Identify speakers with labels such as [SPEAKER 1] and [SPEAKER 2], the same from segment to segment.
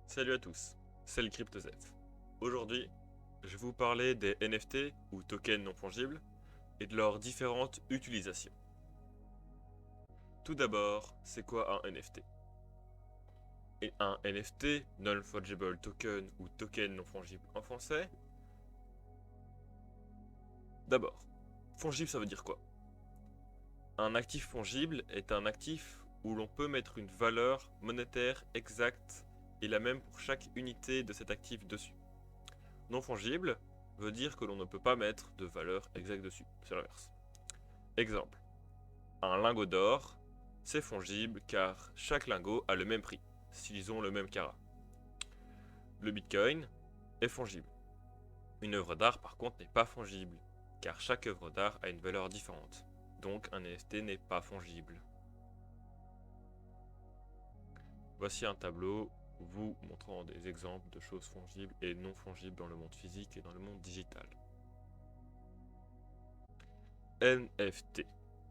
[SPEAKER 1] Salut à tous, c'est le CryptoZef. Aujourd'hui, je vais vous parler des NFT ou tokens non fongibles et de leurs différentes utilisations. Tout d'abord, c'est quoi un NFT? Et un NFT, Non-Fungible Token ou token non fongible en français. D'abord, fongible ça veut dire quoi? Un actif fongible est un actif où l'on peut mettre une valeur monétaire exacte et la même pour chaque unité de cet actif dessus. Non fongible veut dire que l'on ne peut pas mettre de valeur exacte dessus, c'est l'inverse. Exemple, un lingot d'or, c'est fongible car chaque lingot a le même prix, s'ils ont le même carat. Le bitcoin est fongible. Une œuvre d'art par contre n'est pas fongible, car chaque œuvre d'art a une valeur différente, donc un NFT n'est pas fongible. Voici un tableau vous montrant des exemples de choses fongibles et non fongibles dans le monde physique et dans le monde digital. NFT.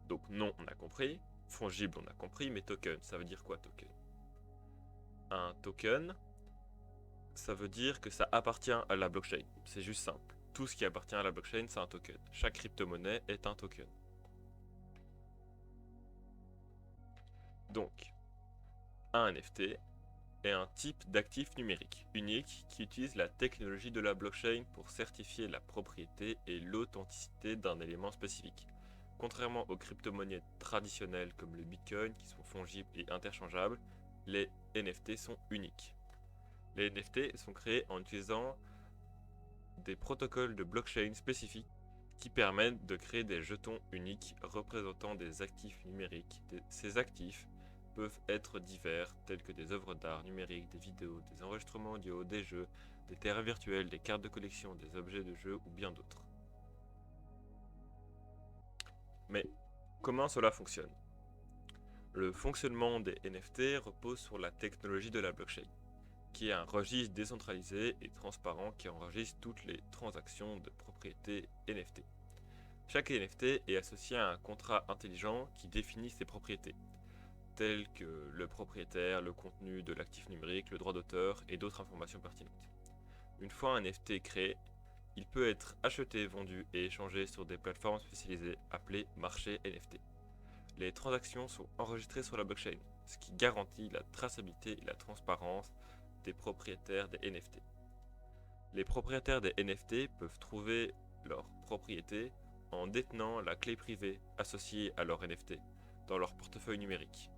[SPEAKER 1] Donc non, on a compris. Fongible, on a compris, mais token, ça veut dire quoi token? Un token, ça veut dire que ça appartient à la blockchain. C'est juste simple. Tout ce qui appartient à la blockchain, c'est un token. Chaque crypto-monnaie est un token. Donc, un NFT est un type d'actif numérique unique qui utilise la technologie de la blockchain pour certifier la propriété et l'authenticité d'un élément spécifique. Contrairement aux crypto-monnaies traditionnelles comme le Bitcoin qui sont fongibles et interchangeables, les NFT sont uniques. Les NFT sont créés en utilisant des protocoles de blockchain spécifiques qui permettent de créer des jetons uniques représentant des actifs numériques. Ces actifs peuvent être divers, tels que des œuvres d'art numériques, des vidéos, des enregistrements audio, des jeux, des terrains virtuels, des cartes de collection, des objets de jeu ou bien d'autres. Mais comment cela fonctionne? Le fonctionnement des NFT repose sur la technologie de la blockchain, qui est un registre décentralisé et transparent qui enregistre toutes les transactions de propriété NFT. Chaque NFT est associé à un contrat intelligent qui définit ses propriétés, telles que le propriétaire, le contenu de l'actif numérique, le droit d'auteur et d'autres informations pertinentes. Une fois un NFT créé, il peut être acheté, vendu et échangé sur des plateformes spécialisées appelées marchés NFT. Les transactions sont enregistrées sur la blockchain, ce qui garantit la traçabilité et la transparence des propriétaires des NFT. Les propriétaires des NFT peuvent trouver leur propriété en détenant la clé privée associée à leur NFT dans leur portefeuille numérique.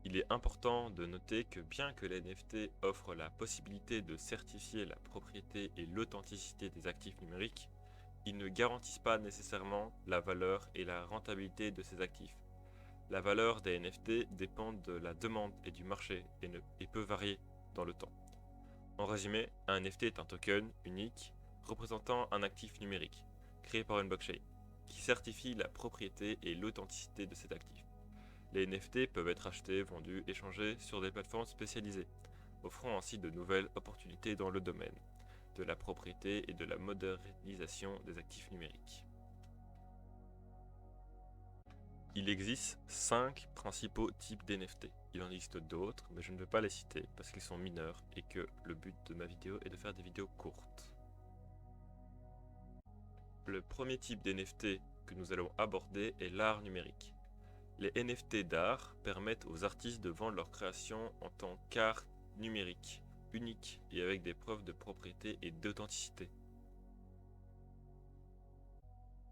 [SPEAKER 1] Il est important de noter que bien que les NFT offrent la possibilité de certifier la propriété et l'authenticité des actifs numériques, ils ne garantissent pas nécessairement la valeur et la rentabilité de ces actifs. La valeur des NFT dépend de la demande et du marché et peut varier dans le temps. En résumé, un NFT est un token unique représentant un actif numérique, créé par une blockchain, qui certifie la propriété et l'authenticité de cet actif. Les NFT peuvent être achetés, vendus, échangés sur des plateformes spécialisées, offrant ainsi de nouvelles opportunités dans le domaine de la propriété et de la modernisation des actifs numériques. Il existe 5 principaux types d'NFT. Il en existe d'autres, mais je ne vais pas les citer parce qu'ils sont mineurs et que le but de ma vidéo est de faire des vidéos courtes. Le premier type d'NFT que nous allons aborder est l'art numérique. Les NFT d'art permettent aux artistes de vendre leurs créations en tant qu'art numérique, unique et avec des preuves de propriété et d'authenticité.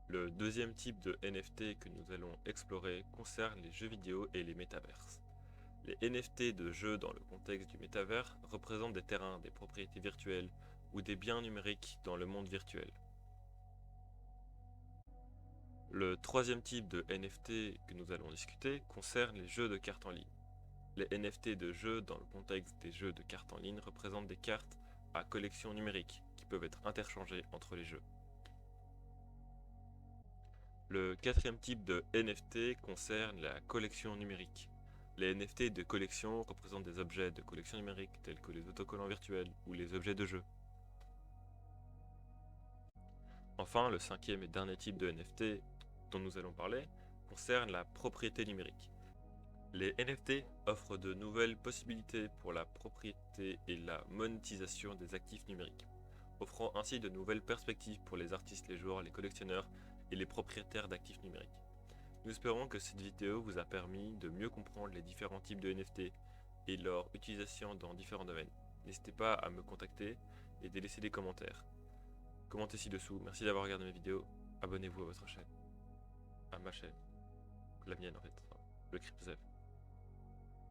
[SPEAKER 1] Le deuxième type de NFT que nous allons explorer concerne les jeux vidéo et les métaverses. Les NFT de jeux dans le contexte du métavers représentent des terrains, des propriétés virtuelles ou des biens numériques dans le monde virtuel. Le troisième type de NFT que nous allons discuter concerne les jeux de cartes en ligne. Les NFT de jeux dans le contexte des jeux de cartes en ligne représentent des cartes à collection numérique qui peuvent être interchangées entre les jeux. Le quatrième type de NFT concerne la collection numérique. Les NFT de collection représentent des objets de collection numérique tels que les autocollants virtuels ou les objets de jeu. Enfin, le cinquième et dernier type de NFT dont nous allons parler concerne la propriété numérique. Les NFT offrent de nouvelles possibilités pour la propriété et la monétisation des actifs numériques, offrant ainsi de nouvelles perspectives pour les artistes, les joueurs, les collectionneurs et les propriétaires d'actifs numériques. Nous espérons que cette vidéo vous a permis de mieux comprendre les différents types de NFT et leur utilisation dans différents domaines. N'hésitez pas à me contacter et de laisser des commentaires. Commentez ci-dessous, merci d'avoir regardé mes vidéos, abonnez-vous à votre chaîne, à ma chaîne, la mienne en fait, le CryptoZev.